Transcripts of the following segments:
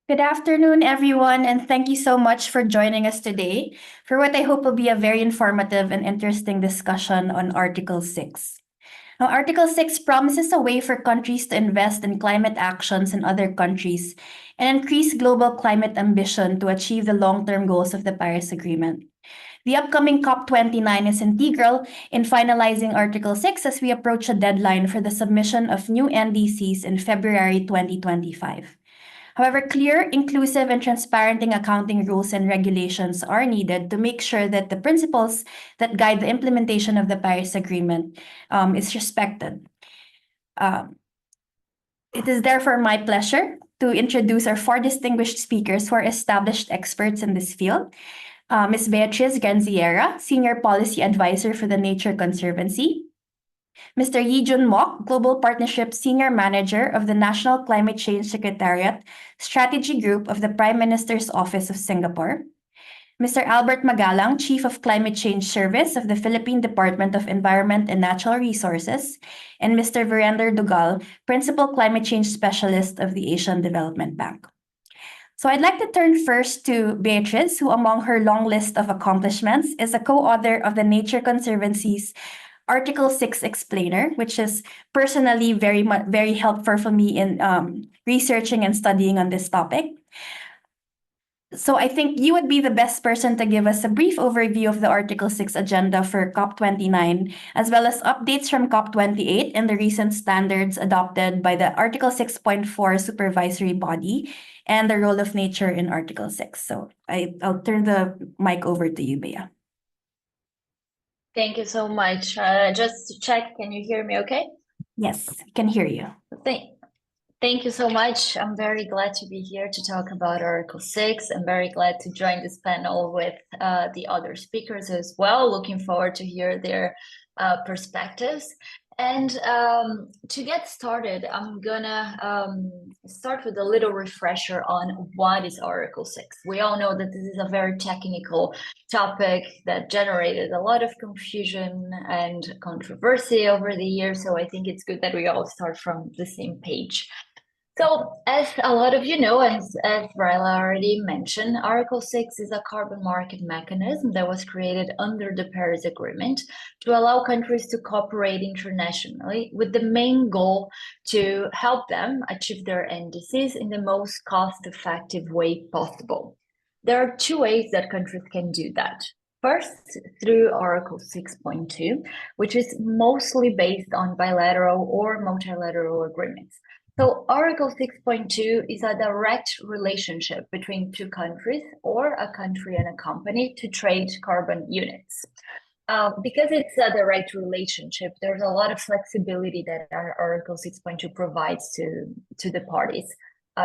Good afternoon, everyone, and thank you so much for joining us today for what I hope will be a very informative and interesting discussion on Article 6. Now, Article 6 promises a way for countries to invest in climate actions in other countries and increase global climate ambition to achieve the long term goals of the Paris Agreement. The upcoming COP29 is integral in finalizing Article 6 as we approach a deadline for the submission of new NDCs in February 2025. However, clear, inclusive, and transparent accounting rules and regulations are needed to make sure that the principles that guide the implementation of the Paris Agreement is respected. Um, it is therefore my pleasure to introduce our four distinguished speakers who are established experts in this field. Ms. Beatriz Ganziera, Senior Policy Advisor for the Nature Conservancy. Mr. Yijun Mok, Global Partnership Senior Manager of the National Climate Change Secretariat Strategy Group of the Prime Minister's Office of Singapore. Mr. Albert Magalang, Chief of Climate Change Service of the Philippine Department of Environment and Natural Resources, and Mr. Virender Dugal, Principal Climate Change Specialist of the Asian Development Bank. So I'd like to turn first to Beatriz, who among her long list of accomplishments is a co-author of the Nature Conservancy's Article 6 explainer, which is personally very helpful for me in researching and studying on this topic. So I think you would be the best person to give us a brief overview of the Article 6 agenda for COP29, as well as updates from COP28 and the recent standards adopted by the Article 6.4 supervisory body and the role of nature in Article 6. So I'll turn the mic over to you, Bea. Thank you so much. Just to check, can you hear me okay? Yes, I can hear you. Thank you so much. I'm very glad to be here to talk about Article 6. I'm very glad to join this panel with the other speakers as well. Looking forward to hear their perspectives. And to get started, I'm gonna start with a little refresher on what is Article 6. We all know that this is a very technical topic that generated a lot of confusion and controversy over the years. So I think it's good that we all start from the same page. So, as a lot of you know, as Raila already mentioned, Article 6 is a carbon market mechanism that was created under the Paris Agreement to allow countries to cooperate internationally with the main goal to help them achieve their NDCs in the most cost-effective way possible. There are two ways that countries can do that. First, through Article 6.2, which is mostly based on bilateral or multilateral agreements. So Article 6.2 is a direct relationship between two countries or a country and a company to trade carbon units. Because it's a direct relationship, there's a lot of flexibility that our Article 6.2 provides to the parties,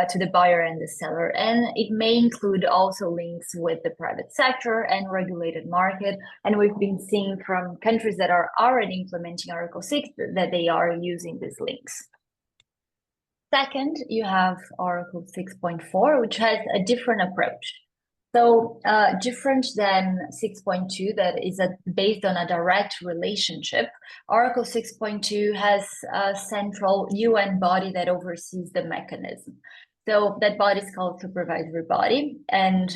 to the buyer and the seller. And it may include also links with the private sector and regulated market. And we've been seeing from countries that are already implementing Article 6 that they are using these links. Second, you have Article 6.4, which has a different approach. So different than 6.2 that is based on a direct relationship, Article 6.2 has a central UN body that oversees the mechanism. So that body is called supervisory body, and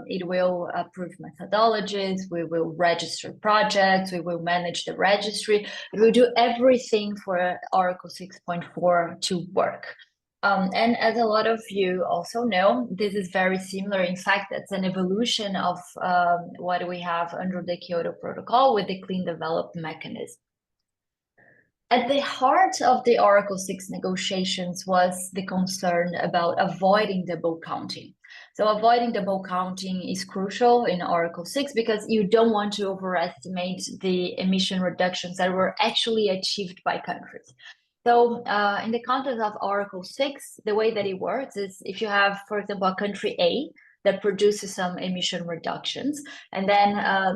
it will approve methodologies, we will register projects, we will manage the registry, it will do everything for Article 6.4 to work. And as a lot of you also know, this is very similar. In fact, it's an evolution of what we have under the Kyoto Protocol with the Clean Development Mechanism. At the heart of the Article 6 negotiations was the concern about avoiding double counting. So avoiding double counting is crucial in Article 6 because you don't want to overestimate the emission reductions that were actually achieved by countries. So in the context of Article 6, the way that it works is if you have, for example, a country A that produces some emission reductions, and then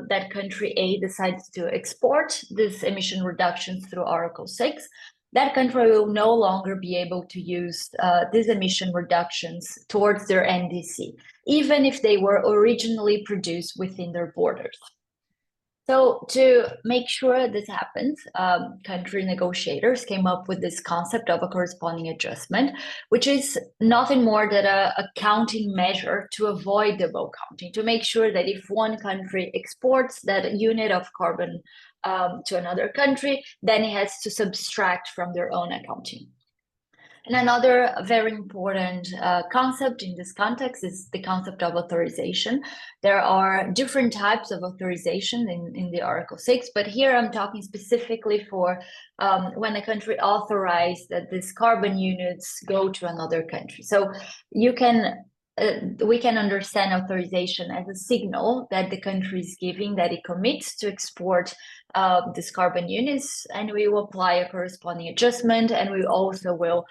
that country A decides to export these emission reductions through Article 6, that country will no longer be able to use these emission reductions towards their NDC, even if they were originally produced within their borders. So to make sure this happens, country negotiators came up with this concept of a corresponding adjustment, which is nothing more than a counting measure to avoid double counting, to make sure that if one country exports that unit of carbon to another country, then it has to subtract from their own accounting. And another very important concept in this context is the concept of authorization. There are different types of authorization in the Article 6, but here I'm talking specifically for when a country authorizes that these carbon units go to another country. So you can we can understand authorization as a signal that the country is giving that it commits to export these carbon units, and we will apply a corresponding adjustment, and we also will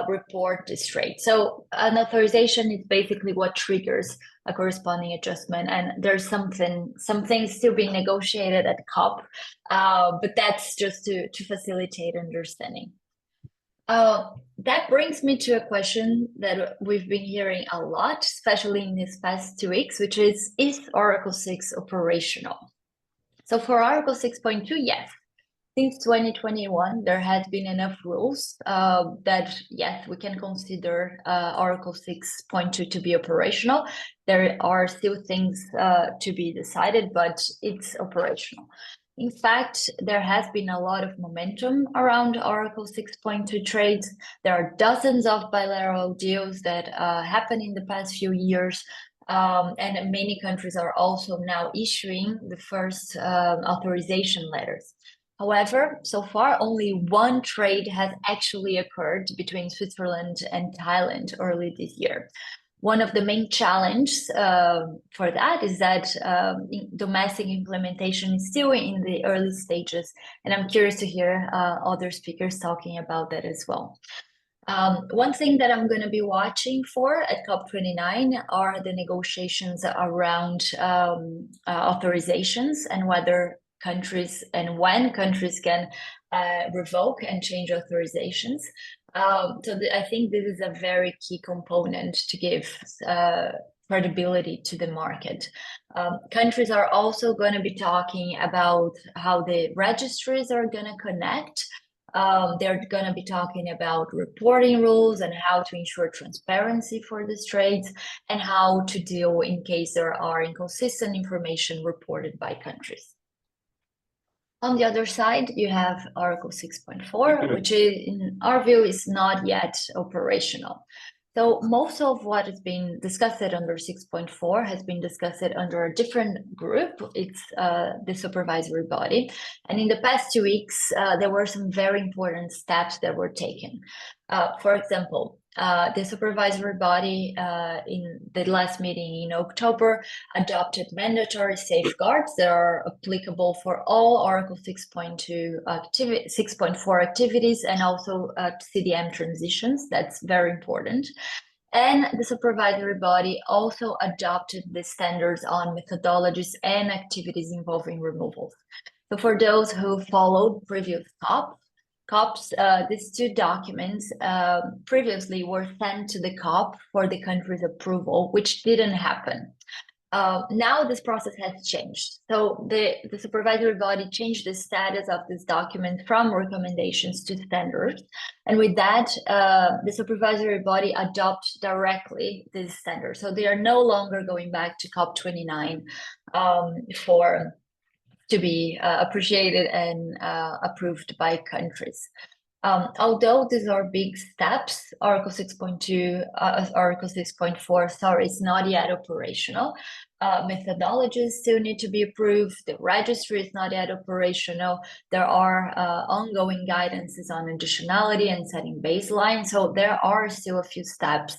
report this rate. So an authorization is basically what triggers a corresponding adjustment, and there's some things still being negotiated at COP, but that's just to facilitate understanding. That brings me to a question that we've been hearing a lot, especially in these past 2 weeks, which is Article 6 operational? So for Article 6.2, yes. Since 2021, there has been enough rules that, yes, we can consider Article 6.2 to be operational. There are still things to be decided, but it's operational. In fact, there has been a lot of momentum around Article 6.2 trades. There are dozens of bilateral deals that happened in the past few years. And many countries are also now issuing the first authorization letters. However, so far, only one trade has actually occurred between Switzerland and Thailand early this year. One of the main challenges for that is that domestic implementation is still in the early stages, and I'm curious to hear other speakers talking about that as well. One thing that I'm going to be watching for at COP29 are the negotiations around authorizations and whether countries and when countries can revoke and change authorizations. So I think this is a very key component to give credibility to the market. Countries are also going to be talking about how the registries are going to connect. They're going to be talking about reporting rules and how to ensure transparency for these trades and how to deal in case there are inconsistent information reported by countries. On the other side, you have Article 6.4, which in our view is not yet operational. So most of what has been discussed under 6.4 has been discussed under a different group. It's the supervisory body. And in the past 2 weeks, there were some very important steps that were taken. For example, the supervisory body in the last meeting in October adopted mandatory safeguards that are applicable for all Article 6.4 activities and also CDM transitions. That's very important. And the supervisory body also adopted the standards on methodologies and activities involving removals. So for those who followed previous COPs, these two documents previously were sent to the COP for the country's approval, which didn't happen. Now this process has changed. So the supervisory body changed the status of this document from recommendations to standards. And with that, the supervisory body adopts directly these standards. So they are no longer going back to COP29 to be appreciated and approved by countries. Although these are big steps, Article 6.4, sorry, is not yet operational. Methodologies still need to be approved. The registry is not yet operational. There are ongoing guidances on additionality and setting baseline. So there are still a few steps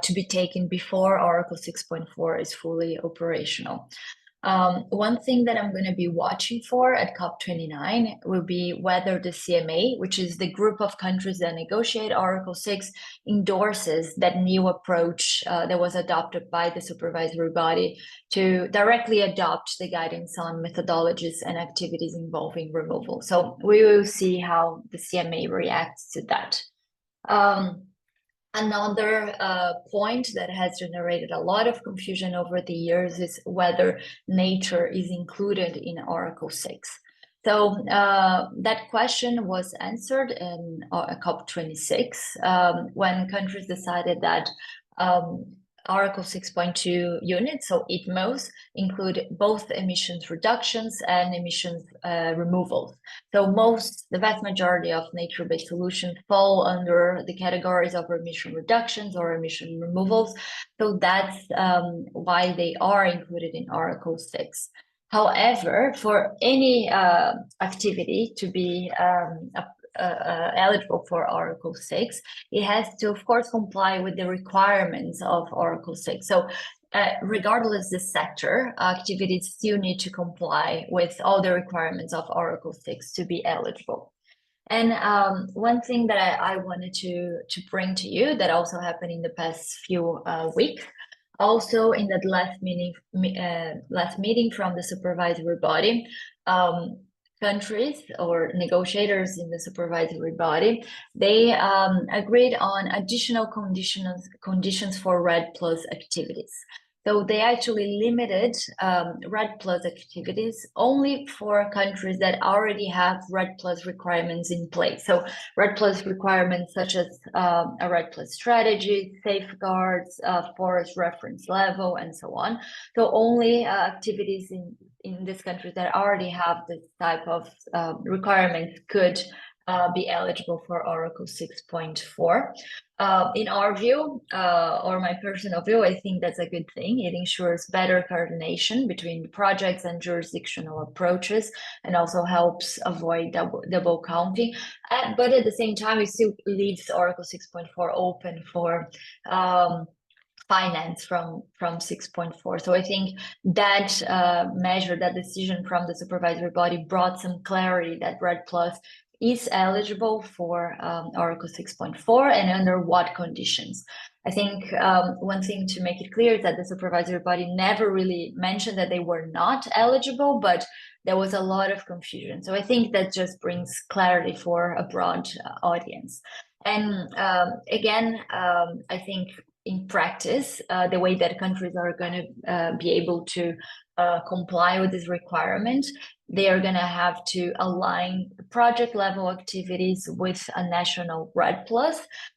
to be taken before Article 6.4 is fully operational. One thing that I'm going to be watching for at COP29 will be whether the CMA, which is the group of countries that negotiate Article 6, endorses that new approach that was adopted by the supervisory body to directly adopt the guidance on methodologies and activities involving removal. So we will see how the CMA reacts to that. Another point that has generated a lot of confusion over the years is whether nature is included in Article 6. So that question was answered in COP26 when countries decided that Article 6.2 units, so ITMOs, include both emissions reductions and emissions removals. So the vast majority of nature-based solutions fall under the categories of emission reductions or emission removals. So that's why they are included in Article 6. However, for any activity to be eligible for Article 6, it has to, of course, comply with the requirements of Article 6. So regardless the sector, activities still need to comply with all the requirements of Article 6 to be eligible. And one thing that I wanted to bring to you that also happened in the past few weeks, also in that last meeting from the supervisory body, countries or negotiators in the supervisory body, they agreed on additional conditions for REDD+ activities. So they actually limited REDD+ activities only for countries that already have REDD+ requirements in place. So REDD+ requirements such as a REDD+ strategy, safeguards, forest reference level, and so on. So only activities in this country that already have this type of requirements could be eligible for Article 6.4. In our view, or my personal view, I think that's a good thing. It ensures better coordination between projects and jurisdictional approaches, and also helps avoid double counting. But at the same time, it still leaves Article 6.4 open for finance from 6.4. So I think that measure, that decision from the supervisory body brought some clarity that REDD+ is eligible for Article 6.4 and under what conditions. I think one thing to make it clear is that the supervisory body never really mentioned that they were not eligible, but there was a lot of confusion. So I think that just brings clarity for a broad audience. And again, I think in practice, the way that countries are going to be able to comply with this requirement, they are going to have to align project level activities with a national REDD+,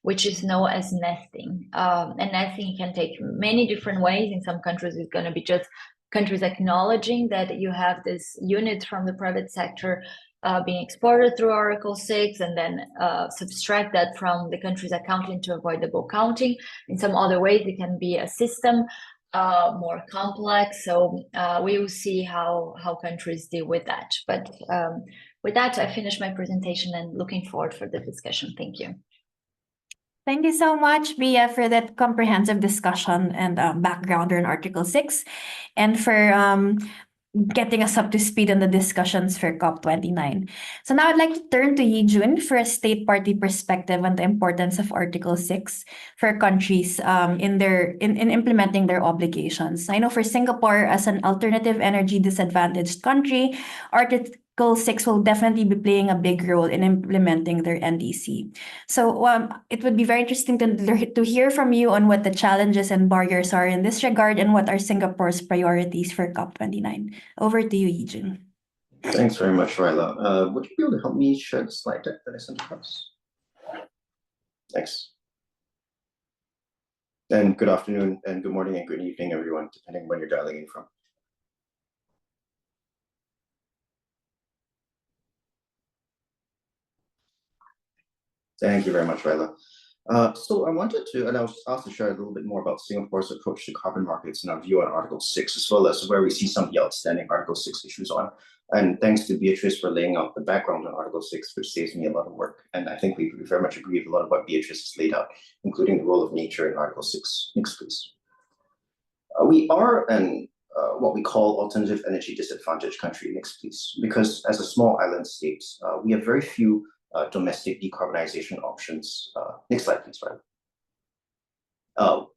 which is known as nesting. And nesting can take many different ways. In some countries, it's going to be just countries acknowledging that you have this unit from the private sector being exported through Article 6, and then subtract that from the country's accounting to avoid double counting. In some other ways, it can be a system, more complex. So we will see how countries deal with that. But with that, I finish my presentation and looking forward for the discussion. Thank you. Thank you so much, Bia, for that comprehensive discussion and background on Article 6, and for getting us up to speed on the discussions for COP29. So now I'd like to turn to Yijun for a state party perspective on the importance of Article 6 for countries in implementing their obligations. I know for Singapore, as an alternative energy disadvantaged country, Article 6 will definitely be playing a big role in implementing their NDC. So it would be very interesting to hear from you on what the challenges and barriers are in this regard, and what are Singapore's priorities for COP29. Over to you, Yijun. Thanks very much, Ryla. Would you be able to help me share the slide deck that I sent across? Thanks. And good afternoon, and good morning, and good evening, everyone, depending on when you're dialing in from. Thank you very much, Ryla. So I wanted to, and I was asked to share a little bit more about Singapore's approach to carbon markets and our view on Article 6, as well as where we see some of the outstanding Article 6 issues on. And thanks to Beatrice for laying out the background on Article 6, which saves me a lot of work. And I think we very much agree with a lot of what Beatrice has laid out, including the role of nature in Article 6. Next, please. We are what we call alternative energy disadvantaged country. Next, please. Because as a small island state, we have very few domestic decarbonization options. Next slide, please, Ryan.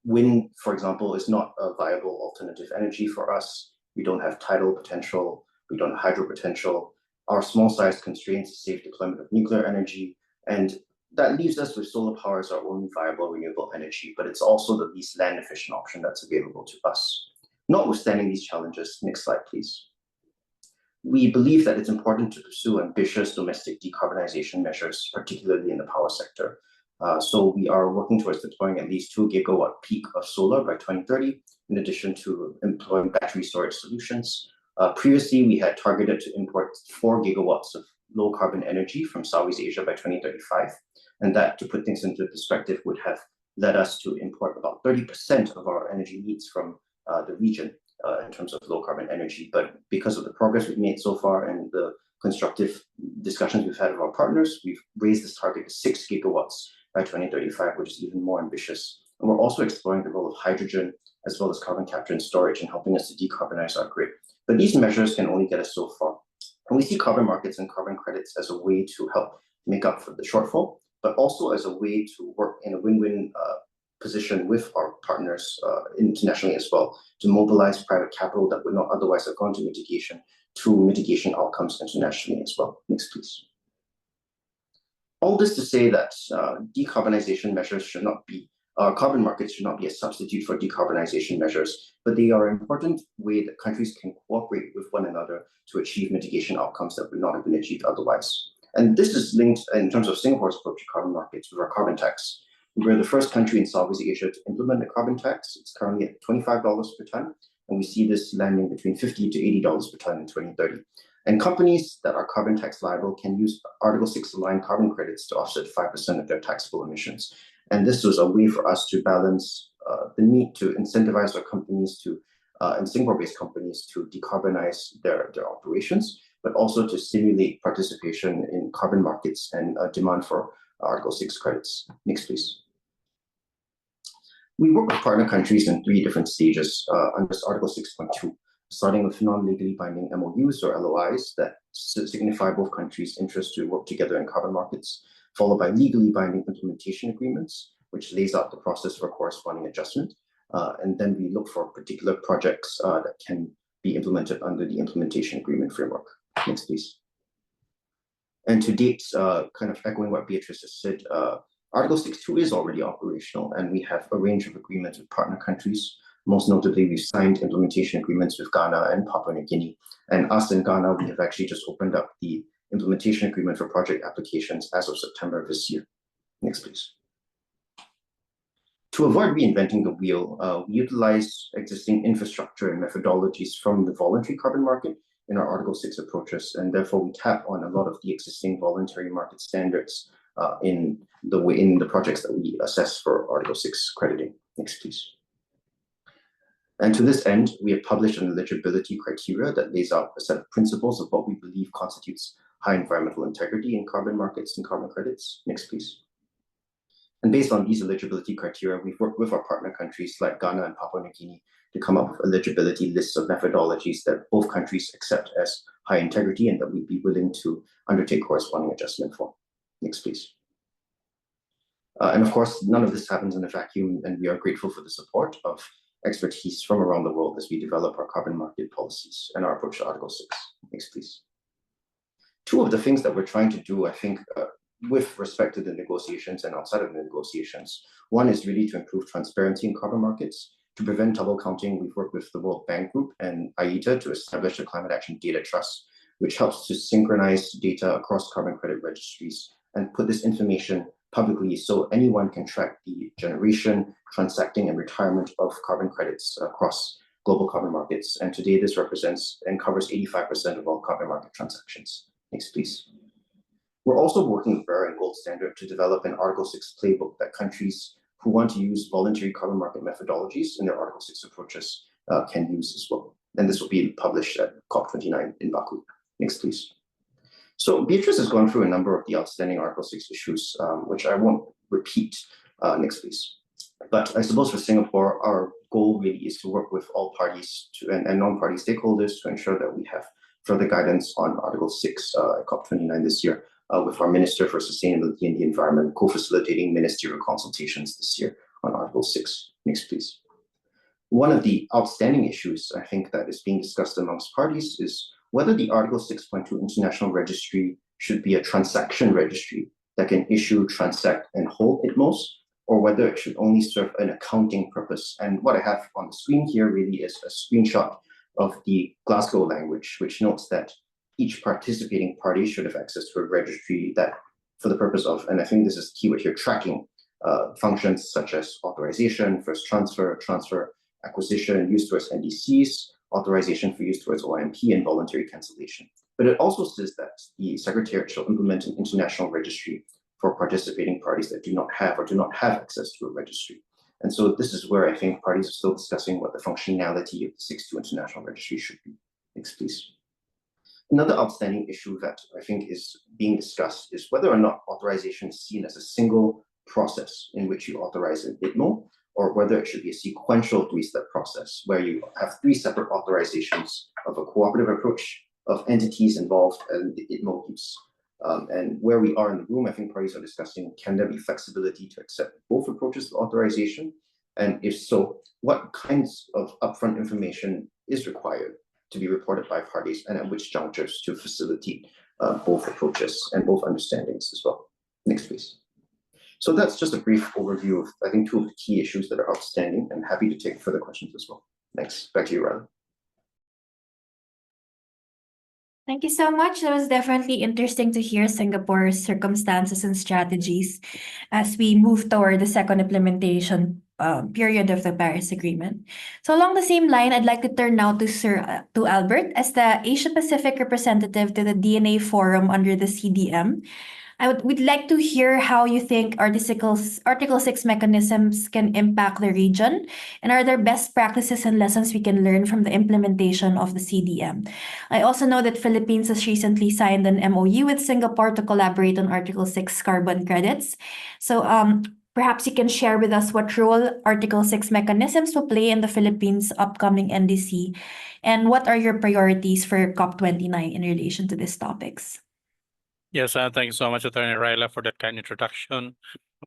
Wind, for example, is not a viable alternative energy for us. We don't have tidal potential. We don't have hydro potential. Our small size constrains the safe deployment of nuclear energy. And that leaves us with solar power as our only viable renewable energy, but it's also the least land efficient option that's available to us. Notwithstanding these challenges, next slide, please. We believe that it's important to pursue ambitious domestic decarbonization measures, particularly in the power sector. So we are working towards deploying at least 2 gigawatt peak of solar by 2030, in addition to employing battery storage solutions. Previously, we had targeted to import 4 gigawatts of low carbon energy from Southeast Asia by 2035. And that, to put things into perspective, would have led us to import about 30% of our energy needs from the region in terms of low carbon energy. But because of the progress we've made so far and the constructive discussions we've had with our partners, we've raised this target to 6 gigawatts by 2035, which is even more ambitious. And we're also exploring the role of hydrogen as well as carbon capture and storage in helping us to decarbonize our grid. But these measures can only get us so far. And we see carbon markets and carbon credits as a way to help make up for the shortfall, but also as a way to work in a win-win position with our partners internationally as well, to mobilize private capital that would not otherwise have gone to mitigation outcomes internationally as well. Next, please. All this to say that decarbonization measures should not be, carbon markets should not be a substitute for decarbonization measures, but they are an important way that countries can cooperate with one another to achieve mitigation outcomes that would not have been achieved otherwise. And this is linked in terms of Singapore's approach to carbon markets with our carbon tax. We're the first country in Southeast Asia to implement a carbon tax. It's currently at $25 per ton, and we see this landing between $50 to $80 per ton in 2030. And companies that are carbon tax liable can use Article 6 aligned carbon credits to offset 5% of their taxable emissions. And this was a way for us to balance the need to incentivize our companies to, and Singapore-based companies to decarbonize their operations, but also to stimulate participation in carbon markets and demand for Article 6 credits. Next, please. We work with partner countries in 3 different stages under Article 6.2, starting with non-legally binding MOUs or LOIs that signify both countries' interest to work together in carbon markets, followed by legally binding implementation agreements, which lays out the process for corresponding adjustment. And then we look for particular projects that can be implemented under the implementation agreement framework. Next, please. And to date, kind of echoing what Beatrice has said, Article 6.2 is already operational, and we have a range of agreements with partner countries. Most notably, we've signed implementation agreements with Ghana and Papua New Guinea. And us in Ghana, we have actually just opened up the implementation agreement for project applications as of September of this year. Next, please. To avoid reinventing the wheel, we utilize existing infrastructure and methodologies from the voluntary carbon market in our Article 6 approaches, and therefore we tap on a lot of the existing voluntary market standards in the projects that we assess for Article 6 crediting. Next, please. And to this end, we have published an eligibility criteria that lays out a set of principles of what we believe constitutes high environmental integrity in carbon markets and carbon credits. Next, please. And based on these eligibility criteria, we've worked with our partner countries like Ghana and Papua New Guinea to come up with eligibility lists of methodologies that both countries accept as high integrity and that we'd be willing to undertake corresponding adjustment for. Next, please. And of course, none of this happens in a vacuum, and we are grateful for the support of expertise from around the world as we develop our carbon market policies and our approach to Article 6. Next, please. 2 of the things that we're trying to do, I think, with respect to the negotiations and outside of the negotiations, one is really to improve transparency in carbon markets. To prevent double counting, we've worked with the World Bank Group and IETA to establish a Climate Action Data Trust, which helps to synchronize data across carbon credit registries and put this information publicly so anyone can track the generation, transacting, and retirement of carbon credits across global carbon markets. And today this represents and covers 85% of all carbon market transactions. Next, please. We're also working with Verra and Gold Standard to develop an Article 6 playbook that countries who want to use voluntary carbon market methodologies in their Article 6 approaches can use as well. And this will be published at COP29 in Baku. Next, please. So Beatrice has gone through a number of the outstanding Article 6 issues, which I won't repeat. Next, please. But I suppose for Singapore, our goal really is to work with all parties and non-party stakeholders to ensure that we have further guidance on Article 6 at COP29 this year, with our Minister for Sustainability and the Environment co-facilitating ministerial consultations this year on Article 6. Next, please. One of the outstanding issues, I think, that is being discussed amongst parties is whether the Article 6.2 International Registry should be a transaction registry that can issue, transact, and hold ITMOs, or whether it should only serve an accounting purpose. And what I have on the screen here really is a screenshot of the Glasgow language, which notes that each participating party should have access to a registry that, for the purpose of, and I think this is the keyword here, tracking functions such as authorization, first transfer, acquisition, use towards NDCs, authorization for use towards OIMP, and voluntary cancellation. But it also says that the Secretariat shall implement an international registry for participating parties that do not have access to a registry. And so this is where I think parties are still discussing what the functionality of the 6.2 International Registry should be. Next, please. Another outstanding issue that I think is being discussed is whether or not authorization is seen as a single process in which you authorize an ITMO, or whether it should be a sequential three-step process where you have three separate authorizations of a cooperative approach of entities involved and the ITMO use. And where we are in the room, I think parties are discussing, can there be flexibility to accept both approaches of authorization? And if so, what kinds of upfront information is required to be reported by parties, and at which junctures to facilitate both approaches and both understandings as well? Next, please. So that's just a brief overview of, I think, two of the key issues that are outstanding, and happy to take further questions as well. Thanks. Back to you, Riley. Thank you so much. That was definitely interesting to hear Singapore's circumstances and strategies as we move toward the second implementation period of the Paris Agreement. So along the same line, I'd like to turn now to Albert as the Asia Pacific representative to the DNA Forum under the CDM. We'd like to hear how you think Article 6 mechanisms can impact the region, and are there best practices and lessons we can learn from the implementation of the CDM? I also know that Philippines has recently signed an MOU with Singapore to collaborate on Article 6 carbon credits. So perhaps you can share with us what role Article 6 mechanisms will play in the Philippines' upcoming NDC, and what are your priorities for COP29 in relation to these topics? Yes, thank you so much, Attorney Ryla, for that kind introduction.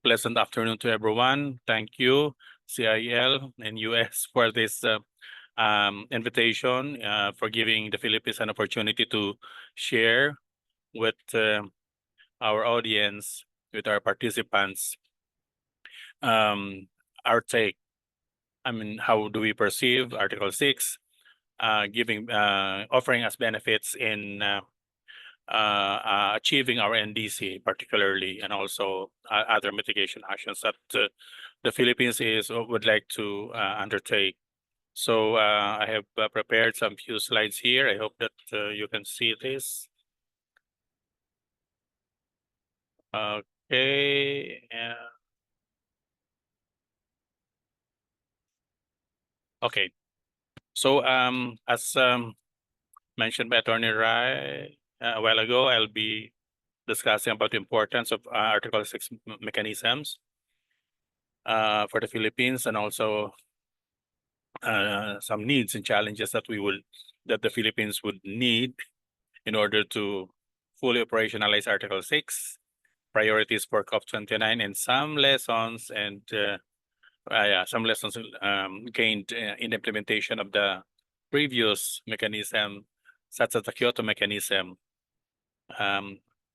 Pleasant afternoon to everyone. Thank you, CIL and US, for this invitation, for giving the Philippines an opportunity to share with our audience, with our participants, our take. I mean, how do we perceive Article 6, offering us benefits in achieving our NDC particularly, and also other mitigation actions that the Philippines would like to undertake. So I have prepared some few slides here. I hope that you can see this. Okay. Okay. So as mentioned by Attorney Rai a while ago, I'll be discussing about the importance of Article 6 mechanisms for the Philippines, and also some needs and challenges that the Philippines would need in order to fully operationalize Article 6, priorities for COP29, and some lessons gained in the implementation of the previous mechanism, such as the Kyoto mechanism,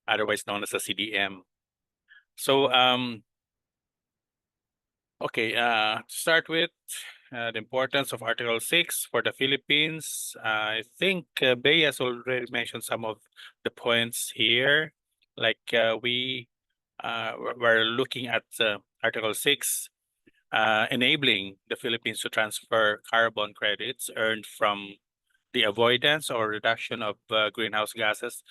otherwise known as the CDM. So, to start with the importance of Article 6 for the Philippines, I think Bey has already mentioned some of the points here. Like we're looking at Article 6 enabling the Philippines to transfer carbon credits earned from the avoidance or reduction of greenhouse gas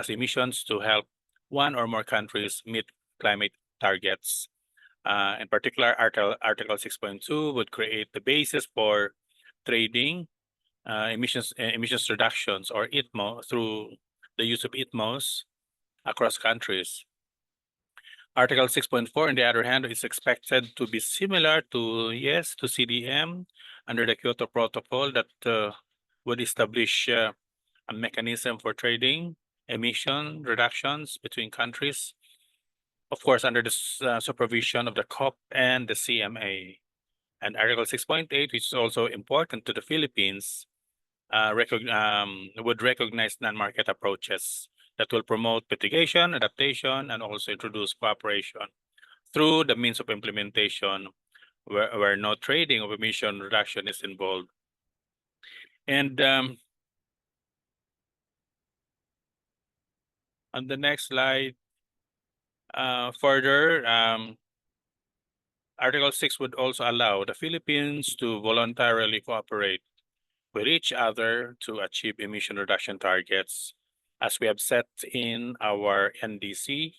emissions to help one or more countries meet climate targets. In particular, Article 6.2 would create the basis for trading emissions reductions, or ITMO, through the use of ITMOs across countries. Article 6.4, on the other hand, is expected to be similar to CDM under the Kyoto Protocol that would establish a mechanism for trading emission reductions between countries, of course, under the supervision of the COP and the CMA. And Article 6.8, which is also important to the Philippines, would recognize non-market approaches that will promote mitigation, adaptation, and also introduce cooperation through the means of implementation where no trading of emission reduction is involved. And on the next slide, further, Article 6 would also allow the Philippines to voluntarily cooperate with each other to achieve emission reduction targets as we have set in our NDC.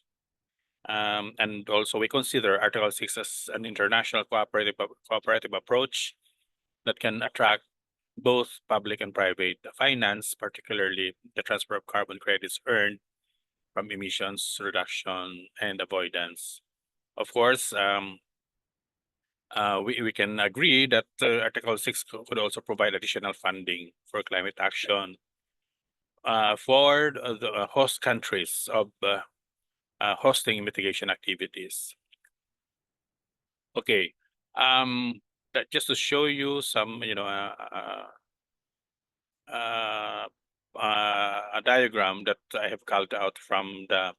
And also we consider Article 6 as an international cooperative approach that can attract both public and private finance, particularly the transfer of carbon credits earned from emissions reduction and avoidance. Of course, we can agree that Article 6 could also provide additional funding for climate action for the host countries of hosting mitigation activities. Okay, that just to show you some, a diagram that I have called out from the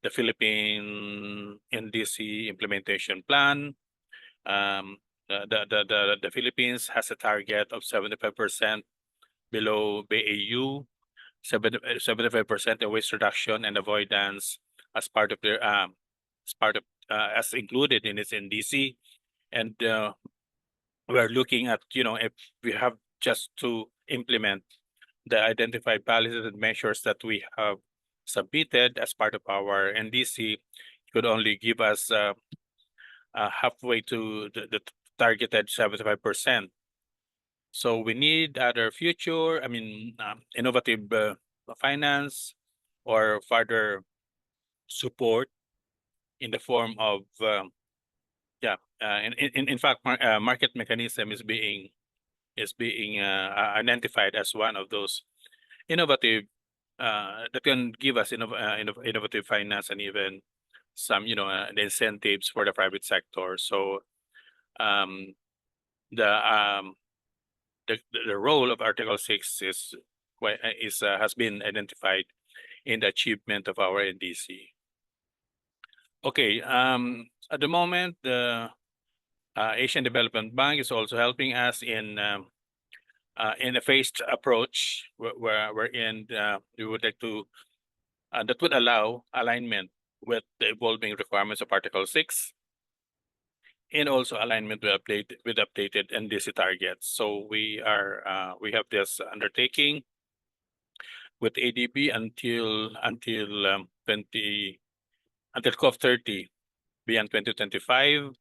Philippine NDC implementation plan. The Philippines has a target of 75% below BAU, 75% in waste reduction and avoidance as part of their as included in its NDC. And we're looking at, if we have just to implement the identified policies and measures that we have submitted as part of our NDC, could only give us halfway to the targeted 75%. So we need other future, innovative finance or further support in the form of, in fact, market mechanism is being identified as one of those innovative that can give us innovative finance and even some the incentives for the private sector. So the role of Article 6 has been identified in the achievement of our NDC. Okay, at the moment, the Asian Development Bank is also helping us in a phased approach wherein we would like to that would allow alignment with the evolving requirements of Article 6 and also alignment with updated NDC targets. So we have this undertaking with ADB until COP30 beyond 2025,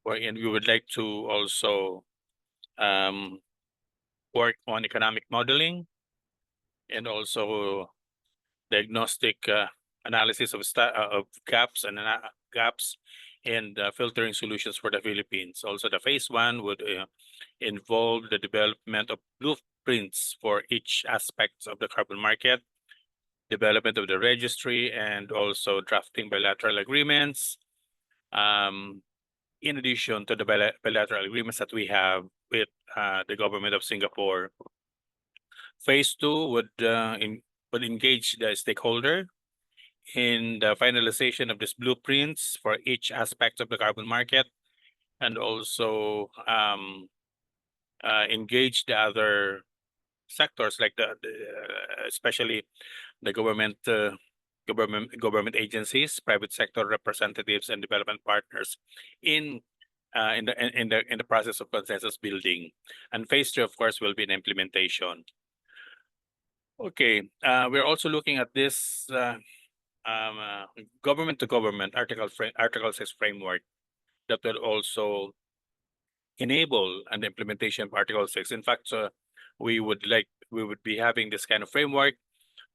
wherein we would like to also work on economic modeling and also diagnostic analysis of gaps and filtering solutions for the Philippines. Also, the phase 1 would involve the development of blueprints for each aspect of the carbon market, development of the registry, and also drafting bilateral agreements. In addition to the bilateral agreements that we have with the government of Singapore. Phase 2 would engage the stakeholder in the finalization of these blueprints for each aspect of the carbon market, and also engage the other sectors like especially the government agencies, private sector representatives, and development partners in the process of consensus building. And phase 3, of course, will be an implementation. Okay, we're also looking at this government to government Article 6 framework that will also enable an implementation of Article 6. In fact, we would be having this kind of framework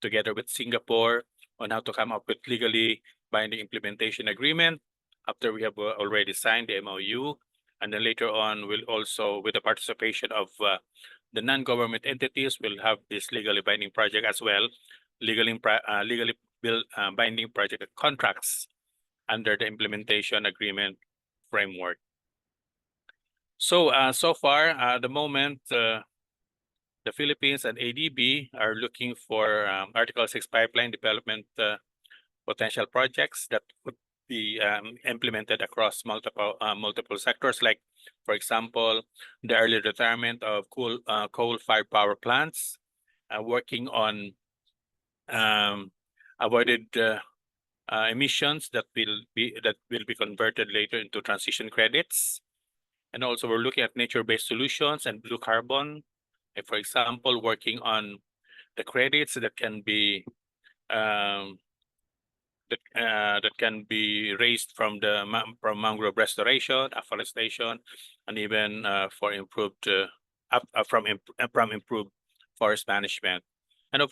together with Singapore on how to come up with legally binding implementation agreement after we have already signed the MOU. And then later on, we'll also, with the participation of the non-government entities, will have this legally binding project as well, legally binding project contracts under the implementation agreement framework. So, so far, at the moment, the Philippines and ADB are looking for Article 6 pipeline development potential projects that would be implemented across multiple sectors, like, for example, the early retirement of coal-fired power plants, working on avoided emissions that will be converted later into transition credits. And also we're looking at nature-based solutions and blue carbon. Like, for example, working on the credits that can be raised from from mangrove restoration, afforestation, and even for improved from improved forest management. And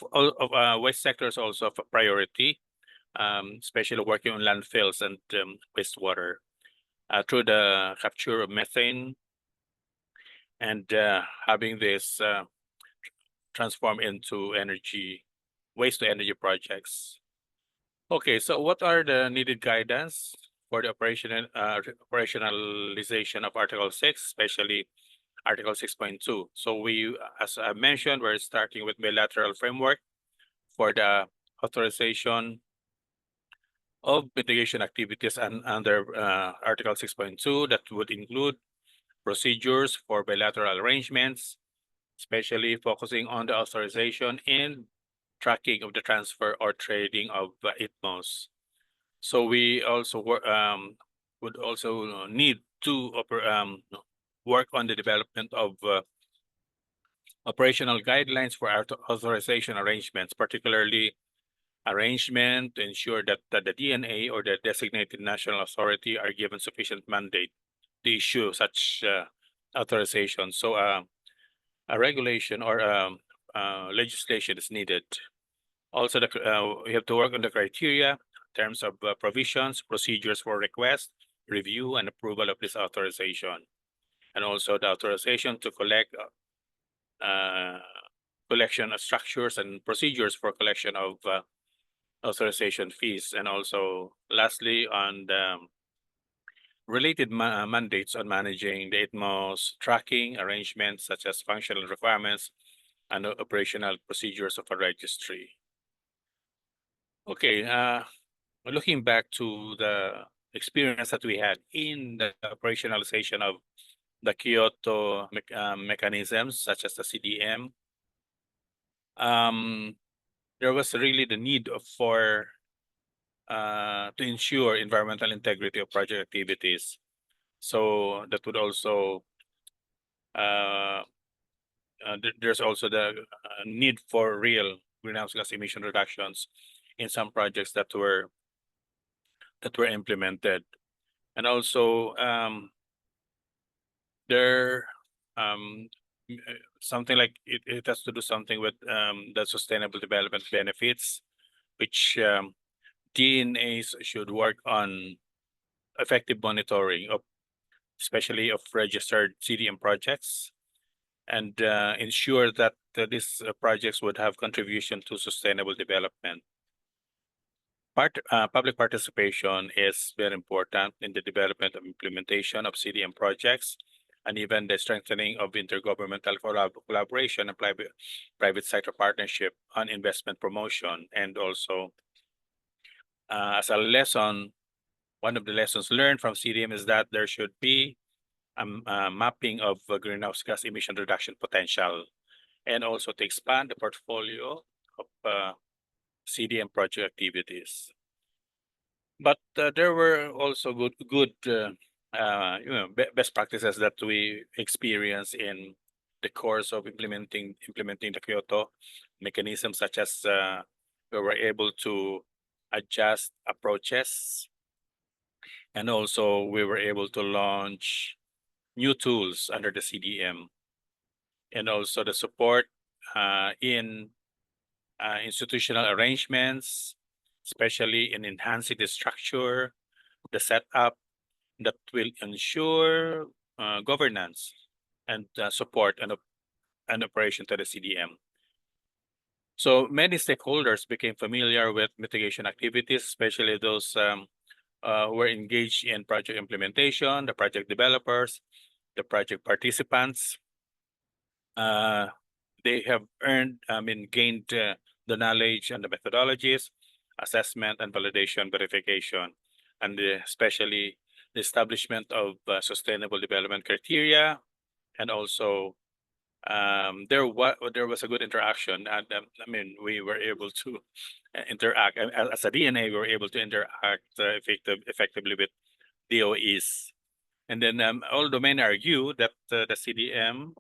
waste sectors also of a priority, especially working on landfills and wastewater through the capture of methane and having this transform into waste to energy projects. Okay, so what are the needed guidance for the operationalization of Article 6, especially Article 6.2? So we, as I mentioned, we're starting with bilateral framework for the authorization of mitigation activities under Article 6.2 that would include procedures for bilateral arrangements, especially focusing on the authorization and tracking of the transfer or trading of ITMOs. So we also would also need to work on the development of operational guidelines for authorization arrangements, particularly arrangement to ensure that the DNA or the designated national authority are given sufficient mandate to issue such authorization. So a regulation or legislation is needed. Also, we have to work on the criteria in terms of provisions, procedures for request, review, and approval of this authorization, and also the authorization to collect collection of structures and procedures for collection of authorization fees, and also lastly on the related mandates on managing the ITMO's tracking arrangements such as functional requirements and operational procedures of a registry. Okay, looking back to the experience that we had in the operationalization of the Kyoto mechanisms such as the CDM, there was really the need to ensure environmental integrity of project activities. So that would also there's also the need for real greenhouse gas emission reductions in some projects that were implemented, and also there something like it has to do something with the sustainable development benefits, which DNAs should work on effective monitoring of, especially of registered CDM projects, and ensure that these projects would have contribution to sustainable development. Public participation is very important in the development and implementation of CDM projects, and even the strengthening of intergovernmental collaboration and private sector partnership on investment promotion. And also, as a lesson, one of the lessons learned from CDM is that there should be a mapping of greenhouse gas emission reduction potential, and also to expand the portfolio of CDM project activities. But there were also good best practices that we experience in the course of implementing the Kyoto mechanism, such as we were able to adjust approaches, and also we were able to launch new tools under the CDM, and also the support in institutional arrangements, especially in enhancing the structure, the setup that will ensure governance and support and operation to the CDM. So many stakeholders became familiar with mitigation activities, especially those who were engaged in project implementation, the project developers, the project participants, they have gained the knowledge and the methodologies, assessment and validation, verification, and especially the establishment of sustainable development criteria, and also there was a good interaction, and we were able to interact as a DNA. We were able to interact effectively with DOEs, and then although many argue that the CDM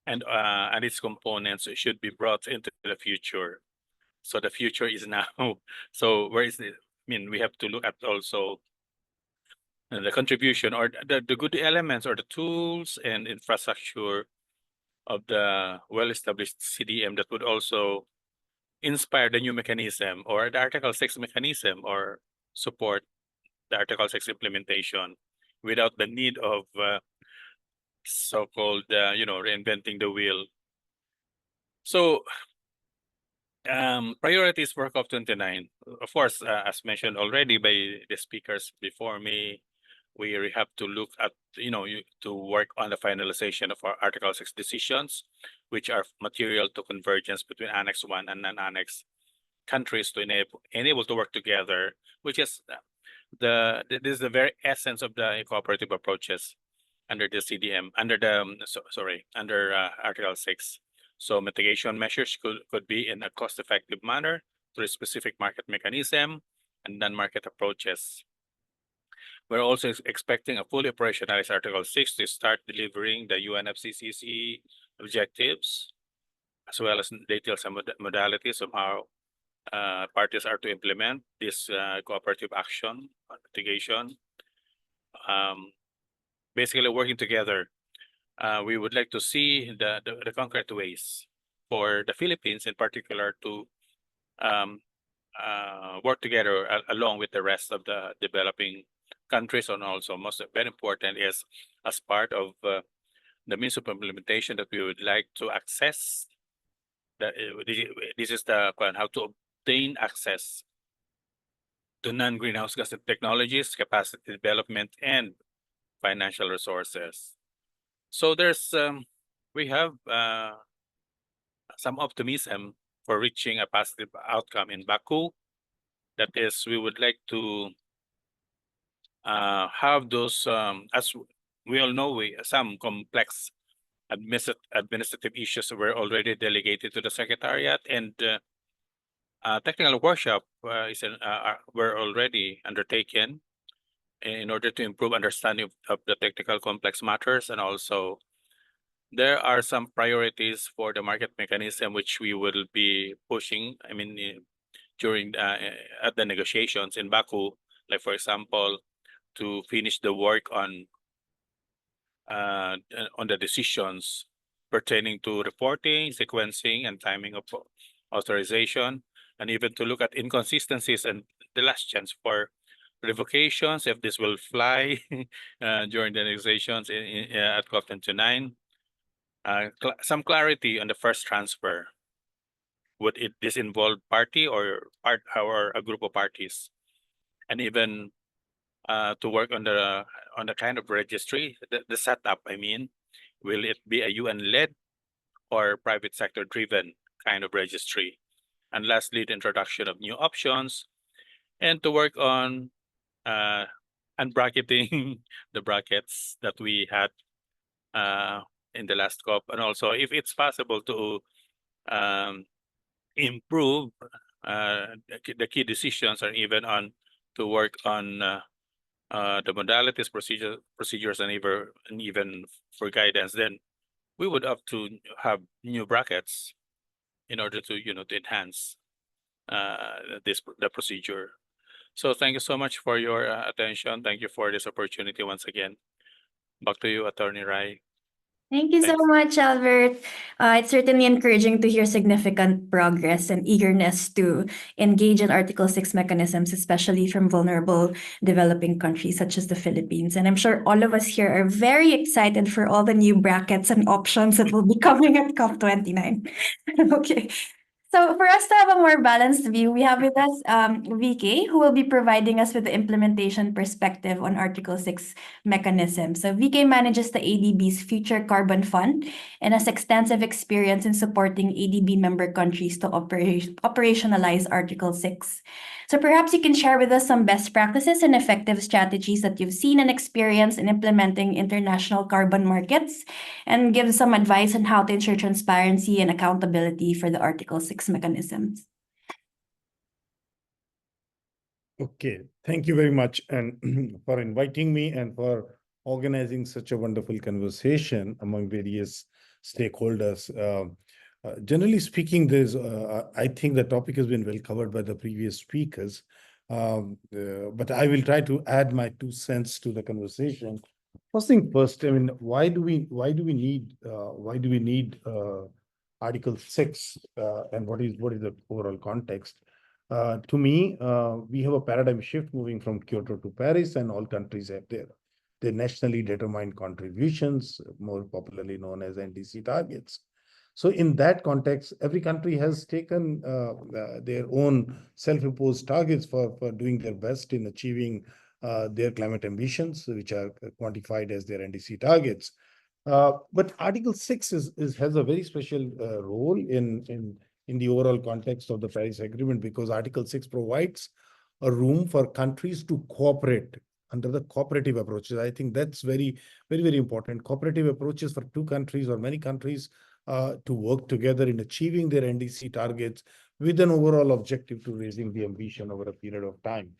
and its components should be brought into the future. So the future is now. So where is it? We have to look at also the contribution or the good elements or the tools and infrastructure of the well-established CDM that would also inspire the new mechanism or the Article 6 mechanism or support the Article 6 implementation without the need of so-called reinventing the wheel. So priorities for COP29. Of course, as mentioned already by the speakers before me, we have to look at to work on the finalization of our Article 6 decisions, which are material to convergence between Annex 1 and non-Annex countries to enable to work together, which is this is the very essence of the cooperative approaches under the CDM, under Article 6. So mitigation measures could be in a cost-effective manner through a specific market mechanism and non-market approaches. We're also expecting a fully operationalized Article 6 to start delivering the UNFCCC objectives, as well as details and modalities of how parties are to implement this cooperative action on mitigation. Basically working together. We would like to see the concrete ways for the Philippines in particular to work together along with the rest of the developing countries, and also most very important is as part of the means of implementation that we would like to access. This is the how to obtain access to non-greenhouse gas technologies, capacity development, and financial resources. So there's we have some optimism for reaching a positive outcome in Baku. That is, we would like to have those, as we all know, some complex administrative issues were already delegated to the Secretariat, and technical workshop were already undertaken in order to improve understanding of the technical complex matters. And also there are some priorities for the market mechanism which we will be pushing during at the negotiations in Baku, like for example to finish the work on the decisions pertaining to reporting, sequencing, and timing of authorization, and even to look at inconsistencies and the last chance for revocations, if this will fly during the negotiations at COP29. Some clarity on the first transfer. Would this involve party or a group of parties? And even to work on the kind of registry, the setup, will it be a UN-led or private sector driven kind of registry? And lastly, the introduction of new options, and to work on unbracketing the brackets that we had in the last COP, and also if it's possible to improve the key decisions, or even on to work on the modalities, procedures, and even for guidance, then we would have to have new brackets in order to to enhance the procedure. So thank you so much for your attention. Thank you for this opportunity once again. Back to you, Attorney Rai. Thank you so Thanks. much, Albert. It's certainly encouraging to hear significant progress and eagerness to engage in Article 6 mechanisms, especially from vulnerable developing countries such as the Philippines. And I'm sure all of us here are very excited for all the new brackets and options that will be coming at COP29. Okay. So for us to have a more balanced view, we have with us VK, who will be providing us with the implementation perspective on Article 6 mechanism. So VK manages the ADB's Future Carbon Fund and has extensive experience in supporting ADB member countries to operationalize Article 6. So perhaps you can share with us some best practices and effective strategies that you've seen and experienced in implementing international carbon markets, and give some advice on how to ensure transparency and accountability for the Article 6 mechanisms. Okay, thank you very much and for inviting me and for organizing such a wonderful conversation among various stakeholders. Generally speaking, I think the topic has been well covered by the previous speakers, but I will try to add my 2 cents to the conversation. First thing first, I mean, why do we need Article 6 and what is the overall context? To me, we have a paradigm shift moving from Kyoto to Paris, and all countries have their nationally determined contributions, more popularly known as NDC targets. So in that context, every country has taken their own self-imposed targets for doing their best in achieving their climate ambitions, which are quantified as their NDC targets. But Article 6 has a very special role in the overall context of the Paris Agreement, because Article 6 provides a room for countries to cooperate under the cooperative approaches. I think that's very, very, very important. Cooperative approaches for 2 countries or many countries to work together in achieving their NDC targets with an overall objective to raising the ambition over a period of time.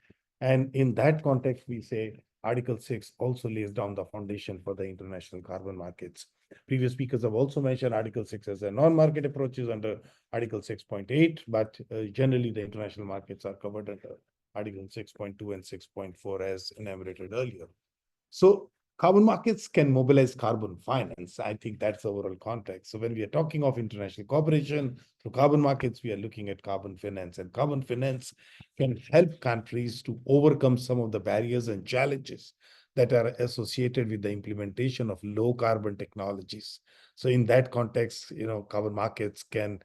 And in that context, we say Article 6 also lays down the foundation for the international carbon markets. Previous speakers have also mentioned Article 6 as a non-market approaches under Article 6.8, but generally the international markets are covered under Article 6.2 and 6.4 as enumerated earlier. So carbon markets can mobilize carbon finance. I think that's the overall context. So when we are talking of international cooperation through carbon markets, we are looking at carbon finance, and carbon finance can help countries to overcome some of the barriers and challenges that are associated with the implementation of low carbon technologies. So in that context, carbon markets can